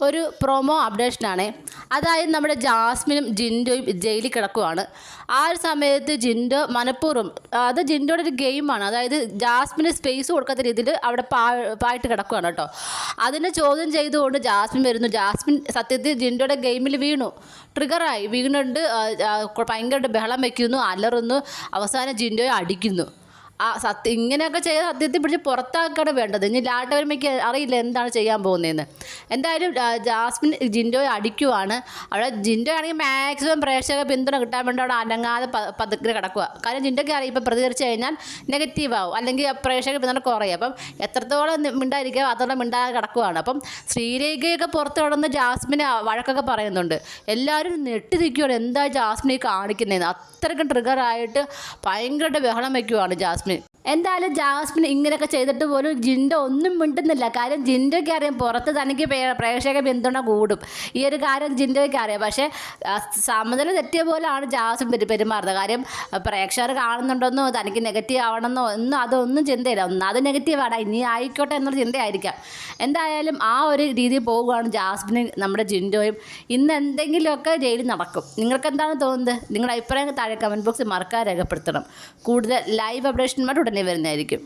ഒരു പ്രൊമോ അപ്ഡേഷനാണ്. അതായത് നമ്മുടെ ജാസ്മിനും ജിൻഡോയും ജയിലിൽ കിടക്കുവാണ്. ആ ഒരു സമയത്ത് ജിൻഡോ മനഃപൂർവ്വം, അത് ജിൻഡോയുടെ ഒരു ഗെയിമാണ്, അതായത് ജാസ്മിന് സ്പേസ് കൊടുക്കാത്ത രീതിയിൽ അവിടെ പായിട്ട് കിടക്കുകയാണ് കേട്ടോ. അതിനെ ചോദ്യം ചെയ്തുകൊണ്ട് ജാസ്മിൻ വരുന്നു. ജാസ്മിൻ സത്യത്തിൽ ജിൻഡോയുടെ ഗെയിമിൽ വീണു, ട്രിഗറായി വീണുണ്ട്. ഭയങ്കരമായിട്ട് ബഹളം വയ്ക്കുന്നു, അലറുന്നു, അവസാനം ജിൻഡോയെ അടിക്കുന്നു. ഇങ്ങനെയൊക്കെ ചെയ്ത് സത്യത്തിൽ പിടിച്ച് പുറത്താക്കാണ് വേണ്ടത്. ഇനി ലാട്ടവരുമ്പേക്ക് അറിയില്ല എന്താണ് ചെയ്യാൻ പോകുന്നതെന്ന്. എന്തായാലും ജാസ്മിൻ ജിൻഡോയെ അടിക്കുവാണ്. അവിടെ ജിൻഡോ ആണെങ്കിൽ മാക്സിമം പ്രേക്ഷക പിന്തുണ കിട്ടാൻ വേണ്ടി അവിടെ അനങ്ങാതെ പതുക്കെ കിടക്കുക. കാരണം ജിൻഡോയ്ക്ക് അറിയാം ഇപ്പം പ്രതികരിച്ച് കഴിഞ്ഞാൽ നെഗറ്റീവാകും, അല്ലെങ്കിൽ പ്രേക്ഷക പിന്തുണ കുറയും. അപ്പം എത്രത്തോളം മിണ്ടായിരിക്കുക അത്രത്തോളം മിണ്ടാതെ കിടക്കുവാണ്. അപ്പം ശ്രീരേഖയൊക്കെ പുറത്ത് കിടന്ന് ജാസ്മിനെ വഴക്കൊക്കെ പറയുന്നുണ്ട്. എല്ലാവരും നെട്ടിരിക്കുകയാണ്, എന്താ ജാസ്മിനെ കാണിക്കുന്നതെന്ന്. അത്രയ്ക്കും ട്രിഗറായിട്ട് ഭയങ്കരമായിട്ട് ബഹളം വയ്ക്കുവാണ് ജാസ്മിൻ. എന്തായാലും ജാസ്മിൻ ഇങ്ങനെയൊക്കെ ചെയ്തിട്ട് പോലും ജിൻഡോ ഒന്നും മിണ്ടുന്നില്ല. കാര്യം ജിൻഡോയ്ക്ക് അറിയാം പുറത്ത് തനിക്ക് പ്രേക്ഷക പിന്തുണ കൂടും, ഈ ഒരു കാര്യം ജിൻഡോയ്ക്ക് അറിയാം. പക്ഷേ സമനില തെറ്റിയ പോലെയാണ് ജാസ്മിൻ പെരുമാറുന്നത്. കാര്യം പ്രേക്ഷകർ കാണുന്നുണ്ടെന്നോ തനിക്ക് നെഗറ്റീവ് ആവണമെന്നോ അതൊന്നും ചിന്തയില്ല. അത് നെഗറ്റീവാണ്, ഇനി ആയിക്കോട്ടെ എന്നുള്ള ചിന്തയായിരിക്കാം. എന്തായാലും ആ ഒരു രീതിയിൽ പോകുകയാണ് ജാസ്മിനും നമ്മുടെ ജിൻഡോയും. ഇന്ന് എന്തെങ്കിലുമൊക്കെ ജയിലിൽ നടക്കും. നിങ്ങൾക്ക് എന്താണ് തോന്നുന്നത്? നിങ്ങളുടെ അഭിപ്രായം താഴെ കമൻറ്റ് ബോക്സിൽ മറക്കാതെ രേഖപ്പെടുത്തണം. കൂടുതൽ ലൈവ് അപ്ഡേഷന്മാർ ഉടനെ വരുന്നതായിരിക്കും.